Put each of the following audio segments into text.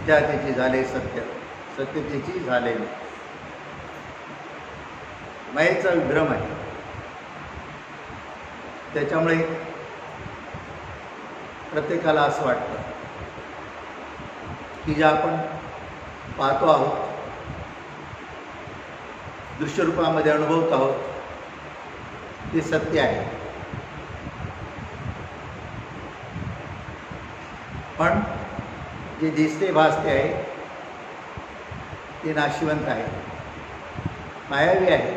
मिथ्या त्याची झाले सत्य, सत्य त्याची झाले मिथ्या. मायेचा विभ्रम आहे. त्याच्यामुळे प्रत्येकाला असं वाटतं की जे आपण पाहतो आहोत, दृश्यरूपामध्ये अनुभवत आहोत, ते सत्य आहे. पण जे दिसते भासते आहे ते नाशिवंत आहे, मायावी आहे,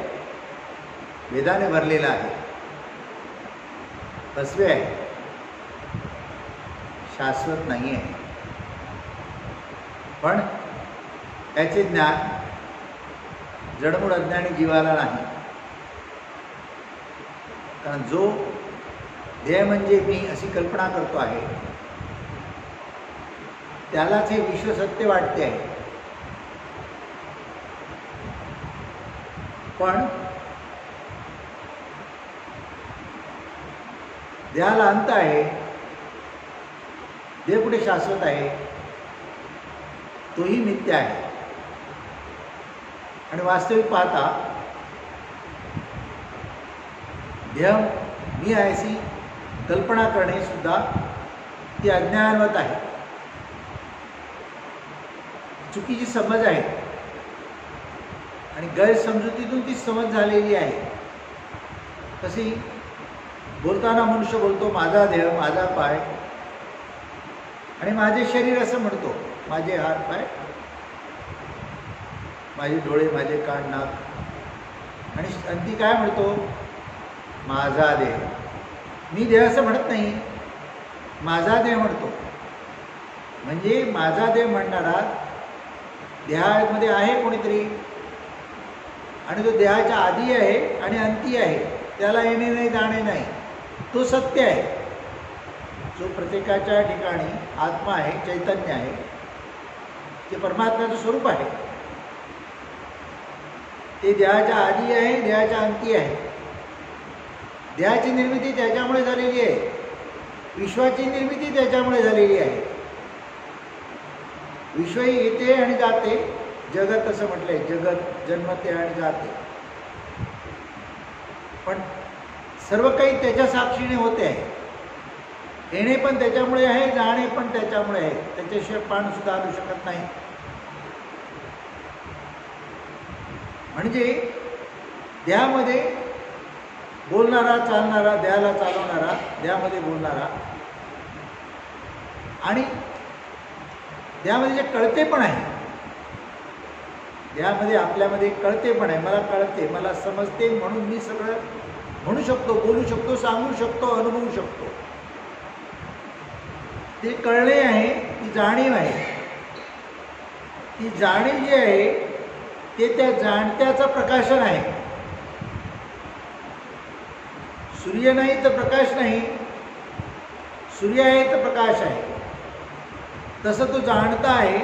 वेदाने भरलेलं आहे, फसवे आहे, शाश्वत नाही आहे. पण त्याचे ज्ञान जडमूळ अज्ञानी जीवाला नाही. कारण जो ध्येय म्हणजे मी अशी कल्पना करतो आहे त्यालाच हे विश्वसत्य वाटते आहे. पण देहाला अंत आहे, देह कुठे शाश्वत आहे, तोही मिथ्या आहे. आणि वास्तविक पाहता देह मी अशी कल्पना करणे सुद्धा ती अज्ञानवत आहे, चुकीची समज आहे आणि गैरसमजुतीतून ती समज झालेली आहे. तशी बोलताना मनुष्य बोलतो माझा देह, माझा पाय आणि माझे शरीर असं म्हणतो, माझे हात पाय, माझे डोळे, माझे कान, नाक, आणि ती काय म्हणतो माझा देह. मी देह असं म्हणत नाही, माझा देह म्हणतो. म्हणजे माझा देह म्हणणारा देहामध्ये आहे कोणीतरी, आणि तो देहाच्या आधी आहे आणि अंती आहे, त्याला येणे नाही जाणे नाही, तो सत्य आहे. जो प्रत्येकाच्या ठिकाणी आत्मा आहे, चैतन्य आहे, ते परमात्म्याचं स्वरूप आहे. ते देहाच्या आधी आहे, देहाच्या अंती आहे. देहाची निर्मिती त्याच्यामुळे झालेली आहे, विश्वाची निर्मिती त्याच्यामुळे झालेली आहे. विश्व येते आणि जाते, जगत असं म्हटलंय, जगत जन्मते आणि जाते. पण सर्व काही त्याच्या साक्षीने होते आहे. येणे पण त्याच्यामुळे आहे, जाणे पण त्याच्यामुळे आहे. त्याच्याशिवाय पाण सुद्धा आणू शकत नाही. म्हणजे देहामध्ये बोलणारा, चालणारा, देहाला चालवणारा, देहामध्ये बोलणारा, आणि देहामध्ये जे कळते पण आहे, देहामध्ये आपल्यामध्ये कळते पण आहे. मला कळते, मला समजते, म्हणून मी सगळं म्हणू शकतो, बोलू शकतो, सांगू शकतो, अनुभवू शकतो. ते कळणे आहे, ती जाणीव आहे. ती जाणीव जी आहे ते त्या जाणत्याचं प्रकाशन आहे. सूर्य नाही तर प्रकाश नाही, सूर्य आहे तर प्रकाश आहे. तसं तो जाणता आहे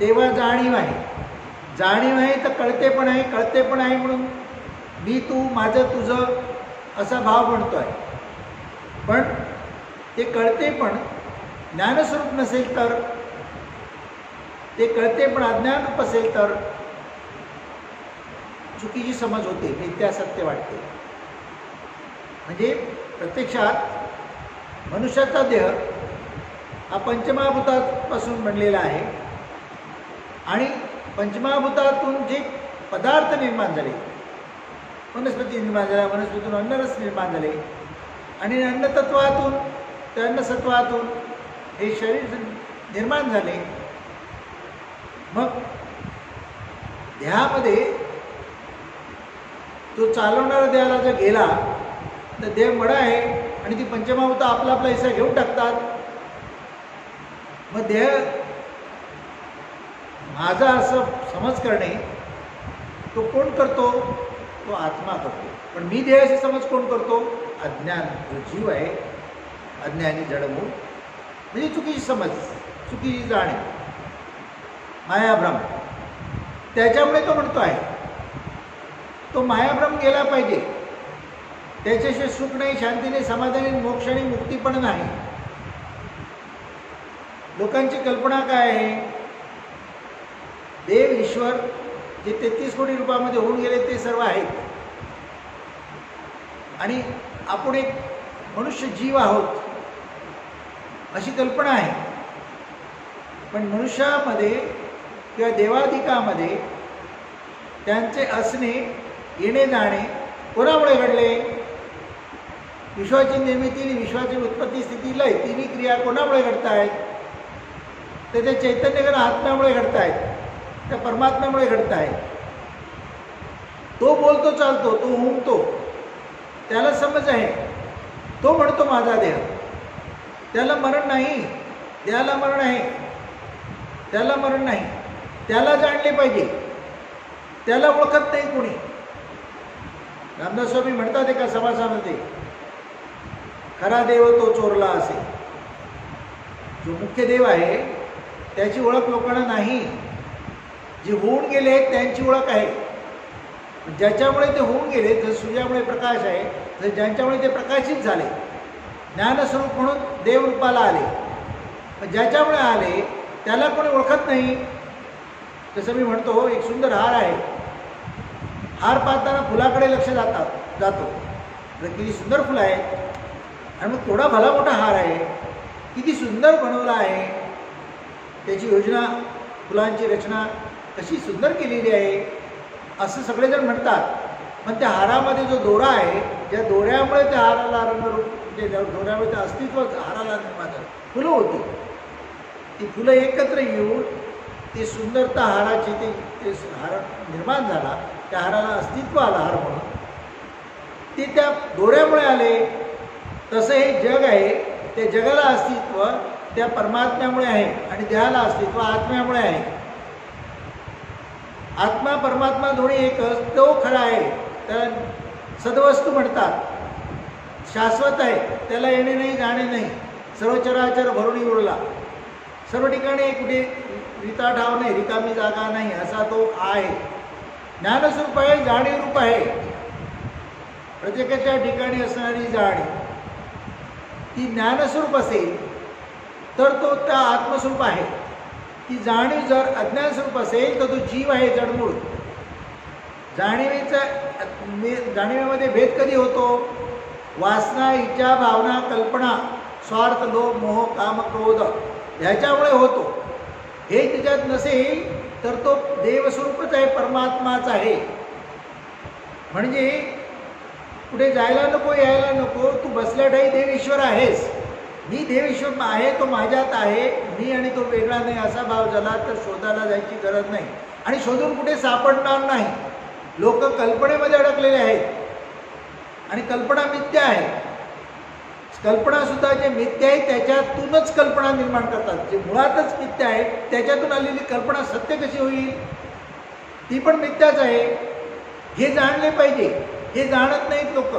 तेव्हा जाणीव आहे. जाणीव आहे तर कळते पण आहे, कळते पण आहे म्हणून मी तू, माझं तुझं असा भाव बनतो आहे. पण ते कळते पण ज्ञानस्वरूप नसेल तर, ते कळते पण अज्ञानरूप असेल तर चुकीची समज होते, मिथ्या सत्य वाटते. म्हणजे प्रत्यक्षात मनुष्याचा देह हा पंचमहाभूतापासून बनलेला आहे आणि पंचमहाभूतातून जे पदार्थ निर्माण झाले, वनस्पती निर्माण झाल्या, वनस्पतीतून अन्नरस निर्माण झाले आणि अन्नतत्वातून, त्या अन्नसत्वातून हे शरीर निर्माण झाले. मग देहामध्ये तो चालवणारा देहाला जर गेला तर देह मड आहे आणि ती पंचमहाभूत आपला आपला हिस्सा घेऊन टाकतात. मग देह माझा असं समज करणे तो कोण करतो? तो आत्मा करतो. पण मी देहाची समज कोण करतो? अज्ञान, जो जीव आहे, अज्ञानी जडमूळ, म्हणजे चुकीची समज, चुकीची जाणीव, मायाभ्रम. त्याच्यामुळे तो म्हणतो आहे तो मायाभ्रम गेला पाहिजे. त्याच्याशिवाय सुख नाही, शांती नाही, समाधान नाही, मोक्ष आणि मुक्ती पण नाही. लोकांची कल्पना काय आहे देव ईश्वर जे 33 कोटी रूपामध्ये होऊन गेले ते सर्व आहेत. आणि आपण एक मनुष्य जीव आहोत अशी कल्पना आहे. पण मनुष्यामध्ये किंवा देवाधिकामध्ये त्यांचे असणे येणे जाणे कोणामुळे घडले? विश्वाची निर्मिती आणि विश्वाची उत्पत्ती स्थिती लय तिन्ही क्रिया कोणामुळे घडत आहेत? तर ते चैतन्यघन आत्म्यामुळे घडत आहेत, त्या परमात्म्यामुळे घडत आहेत. तो बोलतो चालतो, तो हुंकतो, त्याला समज आहे, तो म्हणतो माझा देह. त्याला मरण नाही, देहाला मरण आहे, त्याला मरण नाही. त्याला जाणले पाहिजे, त्याला ओळखत नाही कोणी. रामदास स्वामी म्हणतात एका समासामध्ये, खरा देव तो चोरला असे. जो मुख्य देव आहे त्याची ओळख लोकांना नाही, जे होऊन गेले त्यांची ओळख आहे. ज्याच्यामुळे ते होऊन गेले, जर सूर्यामुळे प्रकाश आहे, तर ज्यांच्यामुळे ते प्रकाशित झाले, ज्ञानस्वरूप म्हणून देवरूपाला आले, पण ज्याच्यामुळे आले त्याला कोणी ओळखत नाही. जसं मी म्हणतो, एक सुंदर हार आहे, हार पाहताना फुलाकडे लक्ष जातो, किती सुंदर फुलं आहे, आणि मग थोडा भला मोठा हार आहे, किती सुंदर बनवला आहे, त्याची योजना, फुलांची रचना कशी सुंदर केलेली आहे, असं सगळेजण म्हणतात. पण त्या हारामध्ये जो दोरा आहे, ज्या दोऱ्यामुळे त्या हाराला रंगरूप, म्हणजे दोऱ्यामुळे त्या अस्तित्व हाराला निर्माण झालं, फुलं होती. ती फुलं एकत्र येऊन ती सुंदरता हाराची, ते हार निर्माण झाला, त्या हाराला अस्तित्व आलं हार म्हणून, ते त्या दोऱ्यामुळे आले. तसं हे जग आहे, त्या जगाला अस्तित्व त्या परमात्म्यामुळे आहे, आणि देहाला अस्तित्व आत्म्यामुळे आहे. आत्मा परमात्मा दोन्ही एकच, तो खरा आहे, त्याला सद्वस्तू म्हणतात. शाश्वत आहे, त्याला येणे नाही जाणे नाही, सर्व चराचर भरून उरला, सर्व ठिकाणी कुठे रिता ठाव नाही, रिकामी जागा नाही, असा तो आहे. ज्ञानस्वरूप आहे, जाणीवरूप आहे. प्रत्येकाच्या ठिकाणी असणारी जाणीव ती ज्ञानस्वरूप असेल तर तो त्या आत्मस्वरूप आहे. ती जाणीव जर अज्ञानस्वरूप असेल तर तो जीव आहे, जडमूळ. जाणीवेमध्ये भेद कधी होतो? वासना, इच्छा, भावना, कल्पना, स्वार्थ, लोभ, मोह, काम, क्रोध ह्याच्यामुळे होतो. हे त्याच्यात नसेल तर तो देवस्वरूपच आहे, परमात्माच आहे. म्हणजे कुठे जायला नको, यायला नको, तू बसल्या ठाई देव ईश्वर आहेस. मी देव ईश्वर आहे, तो माझ्यात आहे, मी आणि तो वेगळा नाही, असा भाव झाला तर शोधायला जायची गरज नाही, आणि शोधून कुठे सापडणार नाही. लोक कल्पनेमध्ये अडकलेले आहेत, आणि कल्पना मिथ्या आहे. कल्पनासुद्धा जे मिथ्या आहे त्याच्यातूनच कल्पना निर्माण करतात. जे मुळातच मिथ्या आहे त्याच्यातून आलेली कल्पना सत्य कशी होईल? ती पण मिथ्याच आहे. हे जाणले पाहिजे. हे जाणत नाहीत लोक.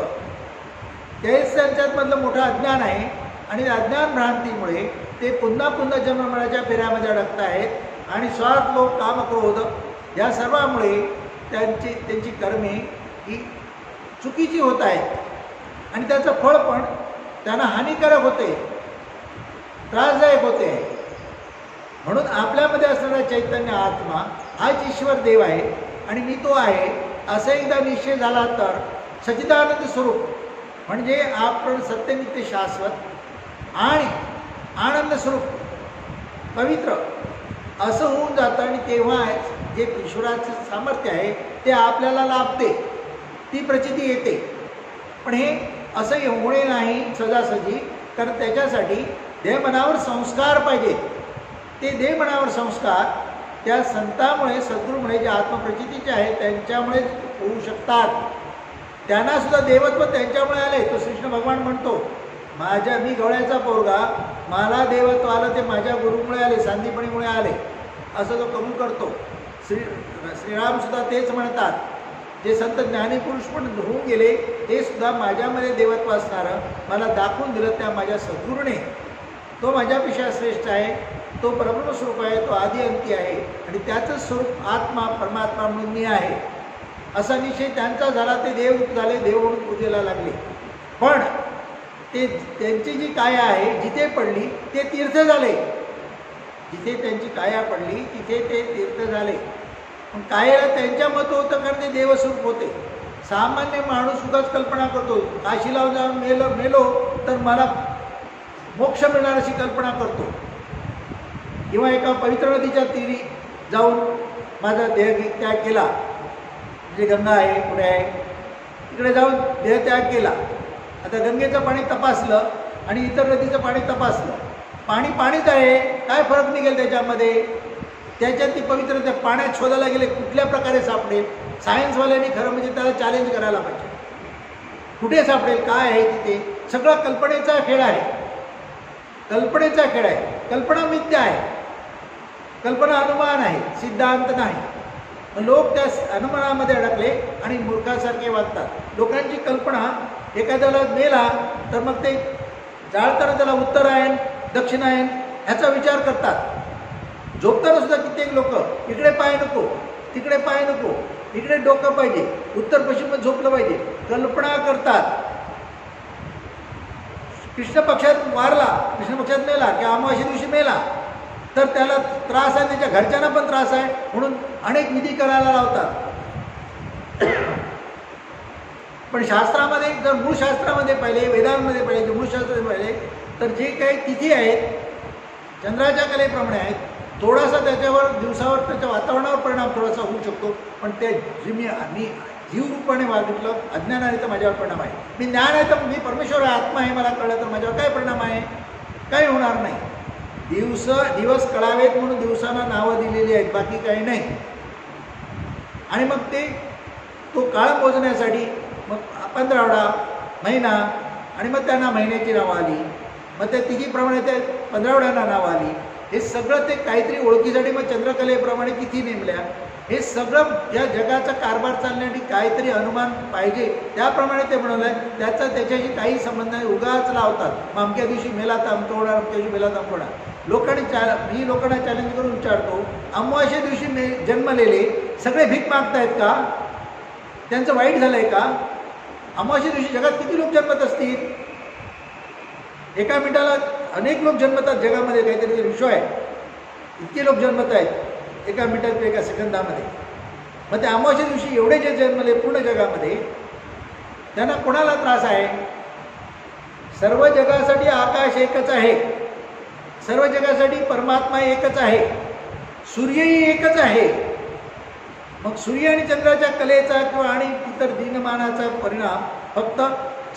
तेच त्यांच्यातमधलं मोठं अज्ञान आहे, आणि अज्ञान भ्रांतीमुळे ते पुन्हा पुन्हा जन्ममरणाच्या फेऱ्यामध्ये अडकत आहेत, आणि स्वार्थ, लोभ, काम, क्रोध या सर्वामुळे त्यांची कर्मे ही चुकीची होत आहेत, आणि त्याचं फळ पण त्यांना हानिकारक होते, त्रासदायक होते. म्हणून आपल्यामध्ये असणारा चैतन्य आत्मा हाच ईश्वर देव आहे, आणि मी तो आहे असा एकदा निश्चय झाला तर सच्चिदानंद स्वरूप म्हणजे आपण सत्यनित्य शाश्वत आणि आनंद स्वरूप पवित्र असं होऊन जातं, आणि तेव्हा जे ईश्वराचं सामर्थ्य आहे ते आपल्याला लाभते, ती प्रचिती येते. पण हे असं होणे नाही सहजासहजी, कारण त्याच्यासाठी देहमनावर संस्कार पाहिजेत. ते देहमनावर संस्कार त्या संतांमुळे, सद्गुरूमुळे, जे आत्मप्रचितीचे आहेत त्यांच्यामुळेच होऊ शकतात. त्यांनासुद्धा देवत्व त्यांच्यामुळे आले. तो कृष्ण भगवान म्हणतो, मी गवळ्याचा पोरगा, मला देवत्व आलं ते माझ्या गुरुमुळे आले, सांदीपणीमुळे आले, असं तो कबूल करतो. श्रीरामसुद्धा तेच म्हणतात. जे संत ज्ञानीपुरुष पण होऊन गेले ते सुद्धा माझ्यामध्ये देवत्व असणारं मला दाखवून दिलं त्या माझ्या सद्गुरूने. तो माझ्यापेक्षा श्रेष्ठ आहे, तो परब्रह्मस्वरूप आहे, तो आदि अंती आहे, आणि त्याचंच स्वरूप आत्मा परमात्मा म्हणून मी आहे असा निश्चय त्यांचा झाला. ते देवरूप झाले, देव म्हणून पूजेला लागले. पण ते त्यांची जी काया आहे जिथे पडली ते तीर्थ झाले. जिथे त्यांची काया पडली तिथे ते तीर्थ झाले. पण काहीला त्यांच्या मत होतं कारण ते देवस्वरूप होते. सामान्य माणूस सुद्धाच कल्पना करतो, काशीला जाऊन मेलो तर मला मोक्ष मिळणार अशी कल्पना करतो, किंवा एका पवित्र नदीच्या तीरी जाऊन माझा देहत्याग केला, म्हणजे गंगा आहे पुढे आहे तिकडे जाऊन देहत्याग केला. आता गंगेचं पाणी तपासलं आणि इतर नदीचं पाणी तपासलं, पाणी पाणीच आहे, काय फरक निघेल त्याच्यामध्ये? त्याच्यात ती पवित्र त्या पाण्यात शोधायला गेले कुठल्या प्रकारे सापडेल? सायन्सवाल्यांनी खरं म्हणजे त्याला चॅलेंज करायला पाहिजे, कुठे सापडेल, काय आहे तिथे? सगळा कल्पनेचा खेळ आहे, कल्पनेचा खेळ आहे. कल्पना मिथ्या आहे, कल्पना अनुमान आहे, सिद्धांत नाही. लोक त्या अनुमानामध्ये अडकले आणि मूर्खासारखे वागतात. लोकांची कल्पना, एखाद्याला मेला तर मग ते जाळताना त्याला उत्तरायण दक्षिणायन ह्याचा विचार करतात. झोपताना सुद्धा कित्येक लोक इकडे पाय नको, तिकडे पाय नको, इकडे डोकं पाहिजे, उत्तर पश्चिम झोपलं पाहिजे, कल्पना करतात. कृष्ण पक्षात मारला, कृष्ण पक्षात मेला किंवा अमावास्या दिवशी मेला तर त्याला त्रास आहे, त्याच्या घरच्यांना पण त्रास आहे, म्हणून अनेक विधी करायला लावतात. पण शास्त्रामध्ये जर मूळ शास्त्रामध्ये पाहिले, वेदांमध्ये पाहिले, जे मूळ शास्त्रामध्ये पाहिले तर जे काही तिथी आहेत चंद्राच्या कलेप्रमाणे आहेत. थोडासा त्याच्यावर दिवसावर त्याच्या वातावरणावर परिणाम थोडासा होऊ शकतो, पण ते जे मी जीवरूपाने वागितलं, अज्ञान आहे तर माझ्यावर परिणाम आहे. मी ज्ञान आहे तर मी परमेश्वर आहे, आत्मा आहे मला कळलं तर माझ्यावर काय परिणाम आहे? काही होणार नाही. दिवस कळावेत म्हणून दिवसांना नावं दिलेली आहेत, बाकी काही नाही. आणि मग ते तो काळ मोजण्यासाठी मग 15वडा महिना आणि मग त्यांना महिन्याची नावं आली, मग त्या तिथीप्रमाणे त्या 15वड्यांना नावं आली. हे सगळं ते काहीतरी ओळखीसाठी मग चंद्रकलेप्रमाणे तिथी नेमल्या. हे सगळं या जगाचा कारभार चालण्यासाठी काहीतरी अनुमान पाहिजे, त्याप्रमाणे ते बनवलं आहे. त्याचा त्याच्याशी काही संबंध नाही, उगाच लावतात. मग अमक्या दिवशी मेला तर अमकं होणार, अमक्या दिवशी मेला तर अमकं होणार. मी लोकांना चॅलेंज करून विचारतो, अमावास्या दिवशी जन्मलेले सगळे भीक मागतायत का? त्यांचं वाईट झालं आहे का? अमावास्या दिवशी जगात किती लोक जन्मत असतील? एका मिनिटाला अनेक लोक जन्मतात जगामध्ये, काहीतरी विश्व आहे, इतके लोक जन्मत आहेत एका मिनिटात, एका सेकंदामध्ये. मग त्या अमावास्या दिवशी एवढे जे जन्मले पूर्ण जगामध्ये, त्यांना कोणाला त्रास आहे? सर्व जगासाठी आकाश एकच आहे, सर्व जगासाठी परमात्मा एकच आहे, सूर्यही एकच आहे. मग सूर्य आणि चंद्राच्या कलेचा किंवा आणि इतर दिनमानाचा परिणाम फक्त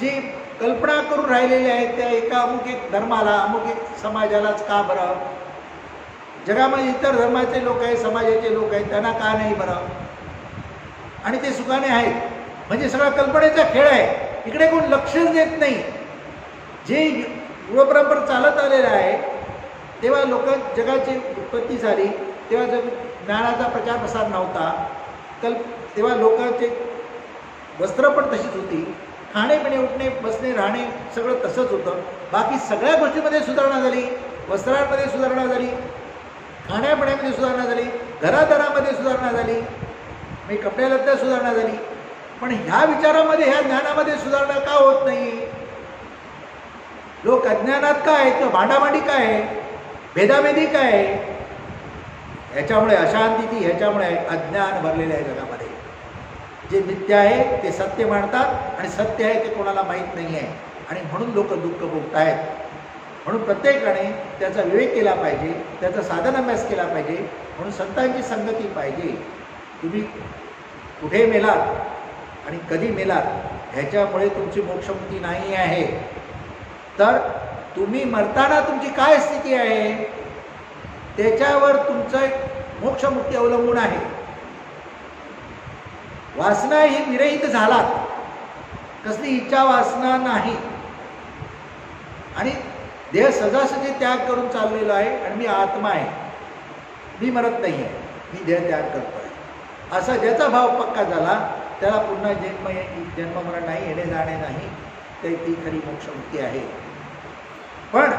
जे कल्पना करून राहिलेले आहेत त्या एका अमुक एक धर्माला, अमुक एक समाजालाच का बरं? जगामध्ये इतर धर्माचे लोक आहेत, समाजाचे लोक आहेत, त्यांना का नाही बरं? आणि ते सुखाने आहेत. म्हणजे सगळा कल्पनेचा खेळ आहे, इकडे कोण लक्षच देत नाही. जे युगपरंपरा चालत आलेलं आहे, तेव्हा लोक जगाची उत्पत्ती झाली तेव्हा जग ज्ञानाचा प्रचार प्रसार नव्हता. तेव्हा लोकांचे वस्त्र पण तशीच होती, खाणेपिणे, उठणे, बसणे, राहणे सगळं तसंच होतं. बाकी सगळ्या गोष्टींमध्ये सुधारणा झाली, वस्त्रांमध्ये सुधारणा झाली, खाण्यापिण्यामध्ये सुधारणा झाली, घरादारामध्ये सुधारणा झाली, मी कपड्यालत्यात सुधारणा झाली. पण ह्या विचारामध्ये, ह्या ज्ञानामध्ये सुधारणा का होत नाही? लोक अज्ञानात काय आहेत किंवा भांडाभांडी काय आहे, भेदाभेदी काय आहे? ह्याच्यामुळे अशांती ती, ह्याच्यामुळे अज्ञान भरलेलं आहे जगामध्ये. जे मिथ्या आहे ते सत्य मानतात आणि सत्य आहे ते कोणाला माहीत नाही आहे, आणि म्हणून लोक दुःख भोगत आहेत. म्हणून प्रत्येकाने त्याचा विवेक केला पाहिजे, त्याचा साधन अभ्यास केला पाहिजे. म्हणून संतांची संगती पाहिजे. तुम्ही कुठे मेलात आणि कधी मेलात ह्याच्यामुळे तुमची मोक्षमुक्ती नाही आहे. तर तुम्ही मरताना तुमची काय स्थिती आहे त्याच्यावर तुमचं मोक्षमुक्ती अवलंबून आहे. वासना ही विरहित झालात, कसली इच्छा वासना नाही, आणि देह सजासजी त्याग करून चाललेलो आहे, आणि मी आत्मा आहे, मी मरत नाही आहे, मी देह त्याग करतो आहे, असा ज्याचा भाव पक्का झाला त्याला पुन्हा जन्ममरण नाही, येणे जाणे नाही, ते ती खरी मोक्षमुक्ती आहे. पण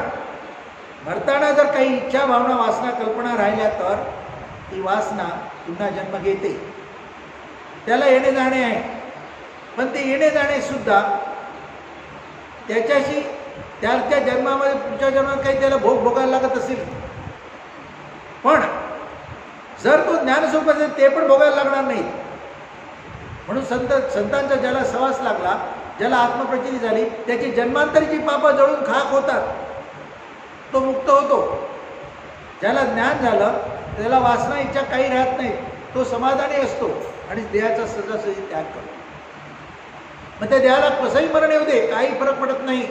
मरताना जर काही इच्छा, भावना, वासना, कल्पना राहिल्या तर ती वासना पुन्हा जन्म घेते, त्याला येणे जाणे आहे. पण ते येणे जाणे सुद्धा त्याच्याशी त्या जन्मामध्ये, पुढच्या जन्मात काही त्याला भोग भोगायला लागत असेल, पण जर तो ज्ञानस्वरूप असेल ते पण भोगायला लागणार नाही. म्हणून संतांचा ज्याला सहवास लागला, ज्याला आत्मप्रचिती झाली, त्याची जन्मांतरीची पापं जळून खाक होतात, तो मुक्त होतो. ज्याला ज्ञान झालं त्याला वासना इच्छा काही राहत नाही, तो समाधानी असतो आणि देहाचा सहजासहजी त्याग करतो. मग त्या देहाला कसंही मरण येऊ दे, काही फरक पडत नाही.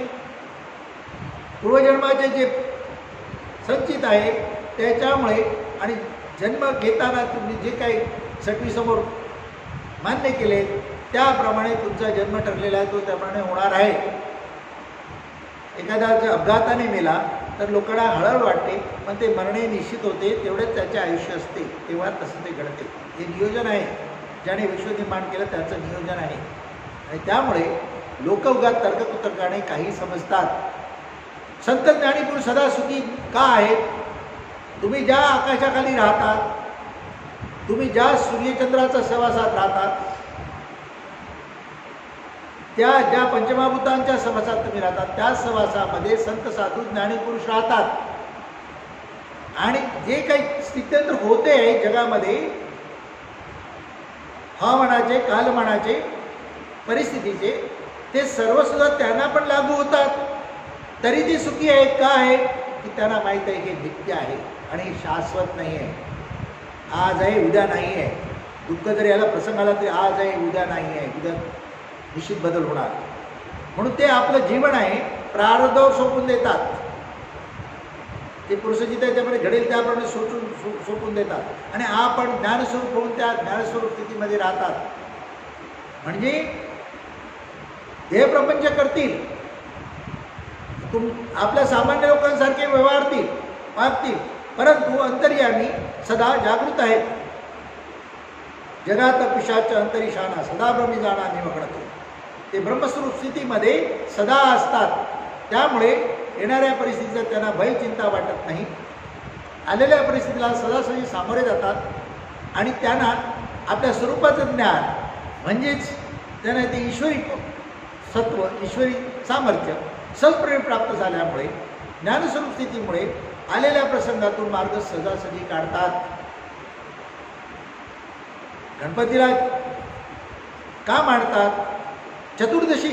पूर्वजन्माचे जे संचित आहे त्याच्यामुळे आणि जन्म घेताना तुम्ही जे काही सटवीसमोर मान्य केले त्याप्रमाणे तुमचा जन्म ठरलेला आहे, तो त्याप्रमाणे होणार आहे. एखादा जर अपघाताने मेला तर लोकांना हळहळ वाटते, पण ते मरणे निश्चित होते, तेवढेच त्याचे आयुष्य असते, तेव्हा तसं ते घडते. हे नियोजन आहे, ज्याने विश्व निर्माण केलं त्याचं नियोजन आहे. आणि त्यामुळे लोक उगाच तर्ककुतर्काने काही समजतात. संत ज्ञानीपुरुष सदा सुखी का आहेत? तुम्ही ज्या आकाशाखाली राहतात, तुम्ही ज्या सूर्यचंद्राच्या सहवासात राहतात, त्या ज्या पंचमहाभूतांच्या सहवासात तुम्ही राहतात, त्या सहवासामध्ये संत साधू ज्ञानीपुरुष राहतात. आणि जे काही स्थित्यंतर होते आहे जगामध्ये, हवामानाचे, कालमानाचे, परिस्थितीचे, ते सर्वसुद्धा त्यांना पण लागू होतात. तरी ते सुखी आहेत. का आहेत? की त्यांना माहीत आहे की नित्य आहे आणि शाश्वत नाही आहे. आज आहे उद्या नाही आहे. दुःख जरी याला प्रसंग आला तरी आज आहे उद्या नाही आहे, उद्या निश्चित बदल होणार. म्हणून ते आपलं जीवन आहे प्रारब्धावर सोपून देतात. ते पुरुषाची त्याच्यामध्ये घडेल त्याप्रमाणे सोपून देतात आणि आपण ज्ञानस्वरूप होऊन त्या ज्ञानस्वरूप स्थितीमध्ये राहतात. म्हणजे देहप्रपंच करतील, आपल्या सामान्य लोकांसारखे व्यवहारतील, वागतील, परंतु अंतर्यामी सदा जागृत आहेत. जगात पिशाच अंतरिशाना सदा ब्रह्मी जाणा निमग्नतो. ते ब्रह्मस्वरूप स्थितीमध्ये सदा असतात. त्यामुळे येणाऱ्या परिस्थितीचा त्यांना भय चिंता वाटत नाही. आलेल्या परिस्थितीला सदासहजी सामोरे जातात आणि त्यांना आपल्या स्वरूपाचं ज्ञान म्हणजेच त्यांना ते ईश्वरी सत्व, ईश्वरी सामर्थ्य सहजपणे प्राप्त झाल्यामुळे ज्ञानस्वरूप स्थितीमुळे आलेल्या प्रसंगातून मार्ग सहजासहजी काढतात. गणपतीला का मांडतात? चतुर्दशी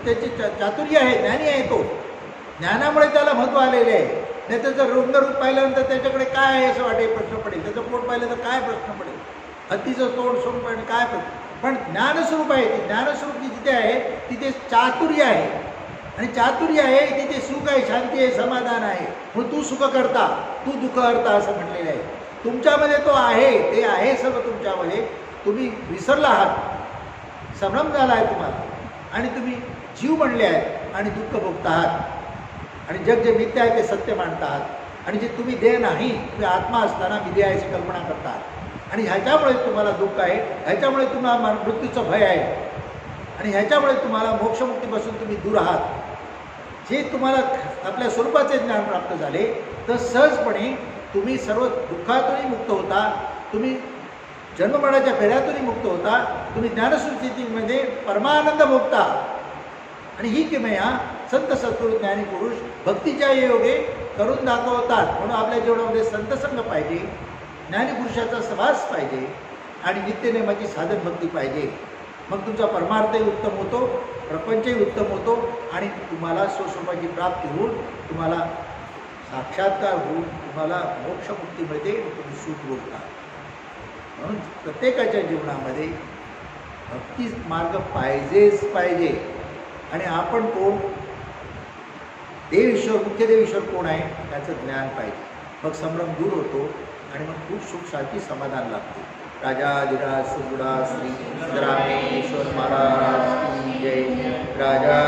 त्याचे चातुर्य आहे, ज्ञानी आहे तो. ज्ञानामुळे त्याला महत्त्व आलेले आहे. नाही त्याचं रंगरूप पाहिल्यानंतर त्याच्याकडे काय आहे असं वाटेल, प्रश्न पडेल. त्याचं पोट पाहिलं तर काय प्रश्न पडेल, हत्तीचं तोंड स्वरूप आहे काय प्रश्न. पण ज्ञानस्वरूप आहे, ती ज्ञानस्वरूप जिथे आहे तिथे चातुर्य आहे. आणि चातुर्य आहे तिथे सुख आहे, शांती आहे, समाधान आहे. म्हणून तू सुख करता, तू दुःख करता असं म्हटलेलं आहे. तुमच्यामध्ये तो आहे, ते आहे सर्व तुमच्यामध्ये. तुम्ही विसरला आहात, संभ्रम झाला आहे तुम्हाला आणि तुम्ही जीव बनले आहेत आणि दुःख भोगत आहात आणि जग जे मिथ्य आहे ते सत्य मानत आहात. आणि जे तुम्ही देह नाही, तुम्ही आत्मा असताना मी देह याची कल्पना करतात आणि ह्याच्यामुळे तुम्हाला दुःख आहे, ह्याच्यामुळे तुम्हाला मृत्यूचं भय आहे आणि ह्याच्यामुळे तुम्हाला मोक्षमुक्तीपासून तुम्ही दूर आहात. जे तुम्हाला आपल्या स्वरूपाचे ज्ञान प्राप्त झाले तर सहजपणे तुम्ही सर्व दुःखातूनही मुक्त होता, तुम्ही जन्ममरणाच्या फेऱ्यातूनही मुक्त होता, तुम्ही ज्ञानस्थितीमध्ये परमानंद भोगता. आणि ही किमया संत सत्पुरुष ज्ञानी पुरुष भक्तीच्या योगे करून दाखवतात. म्हणून आपल्या जीवनामध्ये संतसंग पाहिजे, ज्ञानीपुरुषाचा सहवास पाहिजे आणि नित्यनेमाची साधन भक्ती पाहिजे. मग तुमचा परमार्थही उत्तम होतो, प्रपंचही उत्तम होतो आणि तुम्हाला स्वस्वरूपाची प्राप्ती होऊन तुम्हाला साक्षात्कार होऊन तुम्हाला मोक्षमुक्ती मिळते, तुम्ही सुख भोगता. म्हणून प्रत्येकाच्या जीवनामध्ये भक्ती मार्ग पाहिजेच पाहिजे. आणि आपण कोण, देव ईश्वर, मुख्य देव ईश्वर कोण आहे त्याचं ज्ञान पाहिजे. मग संभ्रम दूर होतो आणि मग खूप सुख शांती समाधान लागते. राजाधिराज सुगुडा श्री सिद्धरामेश्वर महाराज की जय. राजा